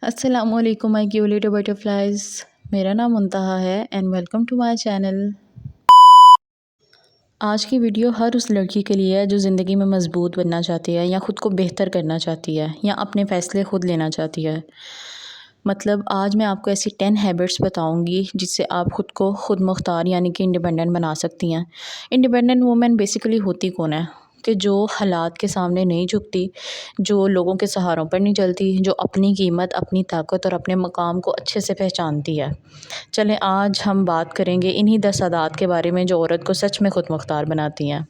السلام علیکم مائی کیو لٹل بٹرفلائز، میرا نام منتہا ہے and welcome to my channel. آج کی ویڈیو ہر اس لڑکی کے لیے ہے جو زندگی میں مضبوط بننا چاہتی ہے یا خود کو بہتر کرنا چاہتی ہے یا اپنے فیصلے خود لینا چاہتی ہے۔ مطلب آج میں آپ کو ایسی 10 ہیبٹس بتاؤں گی جس سے آپ خود کو خود مختار یعنی کہ انڈیپینڈنٹ بنا سکتی ہیں۔ انڈیپینڈنٹ وومن بیسیکلی ہوتی کون ہے؟ کہ جو حالات کے سامنے نہیں جھکتی، جو لوگوں کے سہاروں پر نہیں چلتی، جو اپنی قیمت، اپنی طاقت اور اپنے مقام کو اچھے سے پہچانتی ہے۔ چلیں آج ہم بات کریں گے انہی 10 عادات کے بارے میں جو عورت کو سچ میں خود مختار بناتی ہیں۔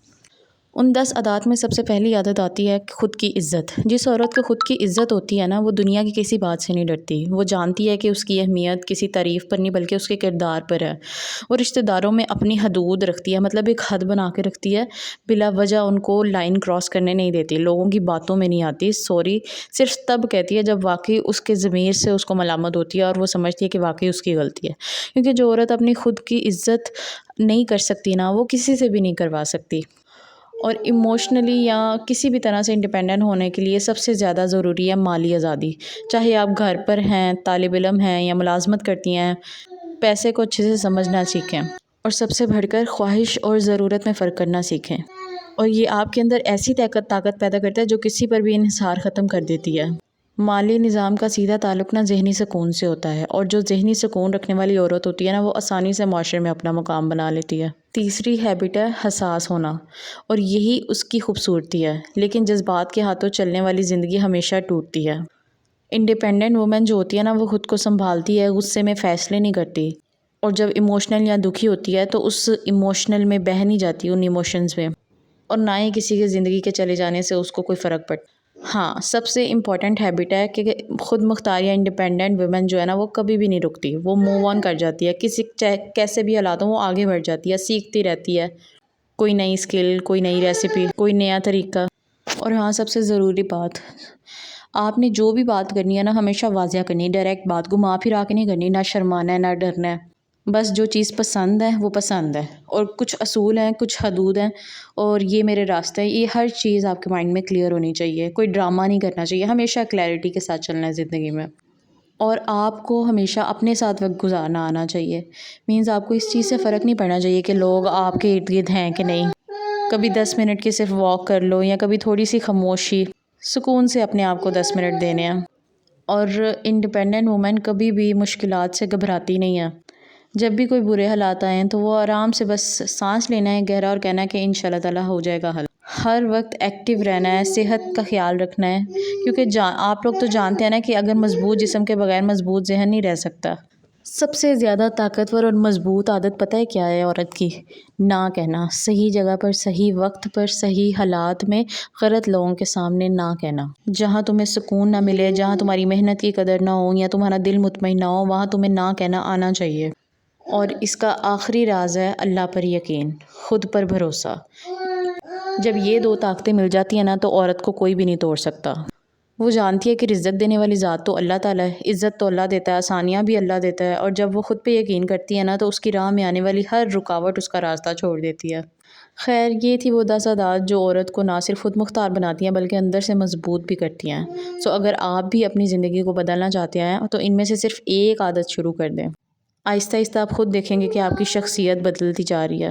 ان 10 عادات میں سب سے پہلی عادت آتی ہے خود کی عزت۔ جس عورت کو خود کی عزت ہوتی ہے نا، وہ دنیا کی کسی بات سے نہیں ڈرتی۔ وہ جانتی ہے کہ اس کی اہمیت کسی تعریف پر نہیں بلکہ اس کے کردار پر ہے۔ وہ رشتہ داروں میں اپنی حدود رکھتی ہے، مطلب ایک حد بنا کے رکھتی ہے، بلا وجہ ان کو لائن کراس کرنے نہیں دیتی، لوگوں کی باتوں میں نہیں آتی، سوری صرف تب کہتی ہے جب واقعی اس کے ضمیر سے اس کو ملامت ہوتی ہے اور وہ سمجھتی ہے کہ واقعی اس کی غلطی ہے۔ کیونکہ جو عورت اپنی خود کی عزت نہیں کر سکتی نا، وہ کسی سے بھی نہیں کروا سکتی۔ اور ایموشنلی یا کسی بھی طرح سے انڈیپینڈنٹ ہونے کے لیے سب سے زیادہ ضروری ہے مالی آزادی۔ چاہے آپ گھر پر ہیں، طالب علم ہیں یا ملازمت کرتی ہیں، پیسے کو اچھے سے سمجھنا سیکھیں اور سب سے بڑھ کر خواہش اور ضرورت میں فرق کرنا سیکھیں۔ اور یہ آپ کے اندر ایسی طاقت پیدا کرتا ہے جو کسی پر بھی انحصار ختم کر دیتی ہے۔ مالی نظام کا سیدھا تعلق نا ذہنی سکون سے ہوتا ہے، اور جو ذہنی سکون رکھنے والی عورت ہوتی ہے نا، وہ آسانی سے معاشرے میں اپنا مقام بنا لیتی ہے۔ تیسری ہیبٹ ہے حساس ہونا، اور یہی اس کی خوبصورتی ہے، لیکن جذبات کے ہاتھوں چلنے والی زندگی ہمیشہ ٹوٹتی ہے۔ انڈیپینڈنٹ وومن جو ہوتی ہے نا، وہ خود کو سنبھالتی ہے، غصے میں فیصلے نہیں کرتی، اور جب ایموشنل یا دکھی ہوتی ہے تو اس ایموشنل میں بہہ نہیں جاتی، ان ایموشنز میں، اور نہ ہی کسی کے زندگی کے چلے جانے سے اس کو کوئی فرق پڑتا۔ ہاں، سب سے امپورٹنٹ ہیبٹ ہے کہ خود مختار یا انڈیپینڈنٹ ویمن جو ہے نا، وہ کبھی بھی نہیں رکتی، وہ موو آن کر جاتی ہے، چاہے کیسے بھی حالات ہوں وہ آگے بڑھ جاتی ہے، سیکھتی رہتی ہے، کوئی نئی اسکل، کوئی نئی ریسیپی، کوئی نیا طریقہ۔ اور ہاں، سب سے ضروری بات، آپ نے جو بھی بات کرنی ہے نا، ہمیشہ واضح کرنی ہے، ڈائریکٹ بات، گھما پھرا کے نہیں کرنی، نہ شرمانا ہے نہ ڈرنا ہے۔ بس جو چیز پسند ہے وہ پسند ہے، اور کچھ اصول ہیں، کچھ حدود ہیں، اور یہ میرے راستے ہیں، یہ ہر چیز آپ کے مائنڈ میں کلیئر ہونی چاہیے، کوئی ڈرامہ نہیں کرنا چاہیے، ہمیشہ کلیئرٹی کے ساتھ چلنا ہے زندگی میں۔ اور آپ کو ہمیشہ اپنے ساتھ وقت گزارنا آنا چاہیے، مینز آپ کو اس چیز سے فرق نہیں پڑنا چاہیے کہ لوگ آپ کے ارد گرد ہیں کہ نہیں۔ کبھی 10 منٹ کی صرف واک کر لو، یا کبھی تھوڑی سی خاموشی، سکون سے اپنے آپ کو 10 منٹ دینے ہیں۔ اور انڈیپینڈنٹ وومن کبھی بھی مشکلات سے گھبراتی نہیں ہے۔ جب بھی کوئی برے حالات آئیں تو وہ آرام سے بس سانس لینا ہے گہرا، اور کہنا ہے کہ انشاءاللہ تعالیٰ ہو جائے گا حل۔ ہر وقت ایکٹیو رہنا ہے، صحت کا خیال رکھنا ہے، کیونکہ آپ لوگ تو جانتے ہیں نا کہ اگر مضبوط جسم کے بغیر مضبوط ذہن نہیں رہ سکتا۔ سب سے زیادہ طاقتور اور مضبوط عادت پتہ ہے کیا ہے عورت کی؟ نہ کہنا، صحیح جگہ پر، صحیح وقت پر، صحیح حالات میں، غلط لوگوں کے سامنے نہ کہنا۔ جہاں تمہیں سکون نہ ملے، جہاں تمہاری محنت کی قدر نہ ہو یا تمہارا دل مطمئن نہ ہو، وہاں تمہیں نہ کہنا آنا چاہیے۔ اور اس کا آخری راز ہے اللہ پر یقین، خود پر بھروسہ۔ جب یہ 2 طاقتیں مل جاتی ہیں نا، تو عورت کو کوئی بھی نہیں توڑ سکتا۔ وہ جانتی ہے کہ رزق دینے والی ذات تو اللہ تعالیٰ ہے، عزت تو اللہ دیتا ہے، آسانیاں بھی اللہ دیتا ہے، اور جب وہ خود پہ یقین کرتی ہے نا، تو اس کی راہ میں آنے والی ہر رکاوٹ اس کا راستہ چھوڑ دیتی ہے۔ خیر، یہ تھی وہ 10 عادات جو عورت کو نہ صرف خود مختار بناتی ہیں بلکہ اندر سے مضبوط بھی کرتی ہیں۔ اگر آپ بھی اپنی زندگی کو بدلنا چاہتے ہیں تو ان میں سے صرف ایک عادت شروع کر دیں، آہستہ آہستہ آپ خود دیکھیں گے کہ آپ کی شخصیت بدلتی جا رہی ہے۔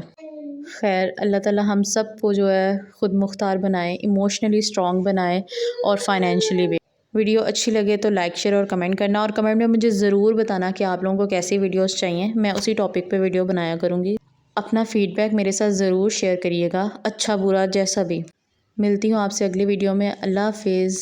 خیر، اللہ تعالیٰ ہم سب کو جو ہے خود مختار بنائے، ایموشنلی اسٹرانگ بنائے، اور فائنینشلی بھی۔ ویڈیو اچھی لگے تو لائک، شیئر اور کمنٹ کرنا، اور کمنٹ میں مجھے ضرور بتانا کہ آپ لوگوں کو کیسی ویڈیوز چاہیے، میں اسی ٹاپک پہ ویڈیو بنایا کروں گی۔ اپنا فیڈ بیک میرے ساتھ ضرور شیئر کریے گا، اچھا برا جیسا بھی۔ ملتی ہوں آپ سے اگلی ویڈیو میں، اللہ حافظ۔